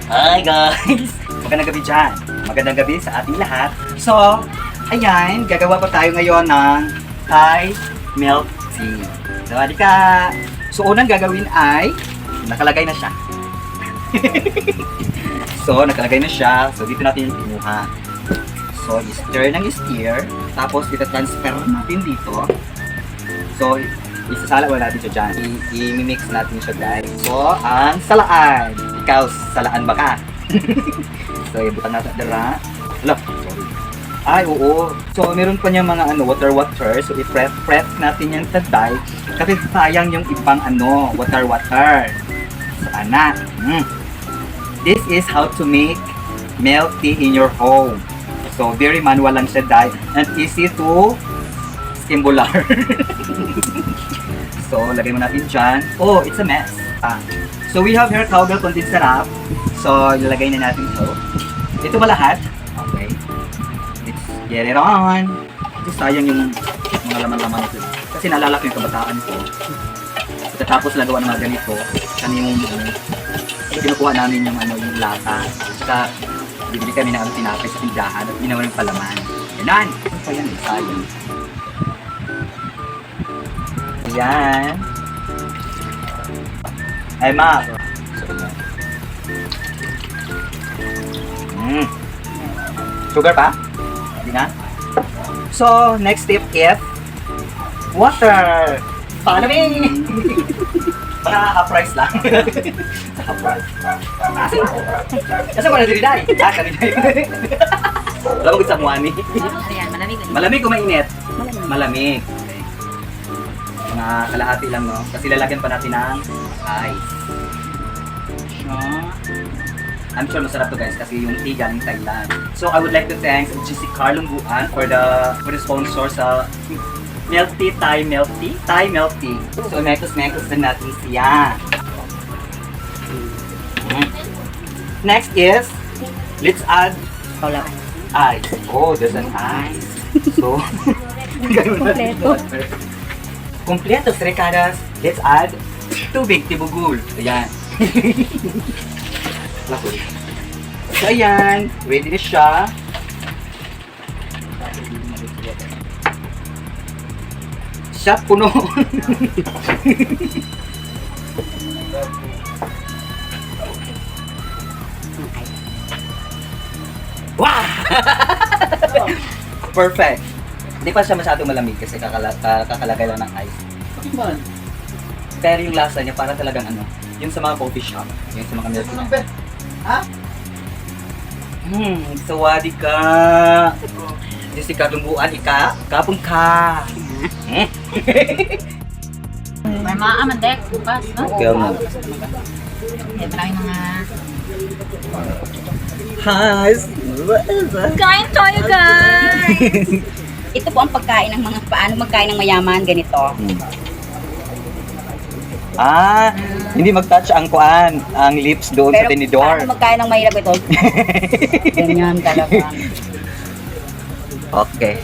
Hi guys! Magandang gabi dyan. Magandang gabi sa ating lahat. So, ayan, gagawa pa tayo ngayon ng Thai milk tea. So, halika! So, unang gagawin ay, nakalagay na siya. So, nakalagay na siya. So, dito natin yung kinuha. So, i-stir ng i-stir. Tapos, ita-transfer natin dito. So, isasala wala natin siya dyan. I-mix natin siya guys. So, ang salaan. Ikaw, salaan ba ka? So, ibutan natin dara. Hala, sorry. Ay, oo. So, meron pa niya mga water. So, i-prep natin yung taday. Kasi sayang yung ibang water. So, anak. This is how to make milk tea in your home. So, very manual lang siya guys. And easy to singular. So, lagay mo natin dyan. Oh, it's a mess. So, we have here cowbell condensed syrup. So, ilagay na natin ito. Ito ba lahat? Okay. Let's get it on. Ito sayang yung mga laman-laman ito. Kasi naalala ko yung kabataan ko. Pagkatapos nagawa ng mga ganito, kami yung kinukuha namin yung yung lata. Saka, bibili kami ng tinapay sa tindahan at ginawa ng palaman. Ganon! Ito pa yan, sayang. Ayan. Ay, ma. Sugar pa? Hindi na? So, next step is water. Palamig! Para half-price lang. Half-price. Kasi wala diri dahil. Kaniday. Alam mo kung sa muani? Ayan, malamig. Malamig o mainit? Malamig. Mga kalahati lang, no? Kasi lalagyan pa natin ng ice. So, I'm sure masarap to guys kasi yung tea galing Thailand. So I would like to thank GC Carlong Buan for the sponsor sa milk tea, Thai milk tea. So mekos din natin siya. Next is, let's add ice. Oh, there's an ice. So, Kompleto, Recadas. Let's add tubig, tibugul. Ayan. So, ayan. Ready na siya. Shot puno. Wow! Perfect. Hindi pa siya masyadong malamig kasi kakalagay lang ng ice. Pero yung lasa niya para talagang yung sa mga coffee shop, yung sa mga milk tea. Ha? Sawadi ka. Jesse Carlong Buan, kapong ka. May maamandek, bukas, no? Kaya mo. Ito na yung mga... Hi! Kain tayo, guys! Ito po ang pagkain ng mga paano magkain ng mayaman, ganito. Hindi mag-touch ang lips doon Pero sa tinidor. paano magkain ng mahirap ito? Ganyan talaga. Okay.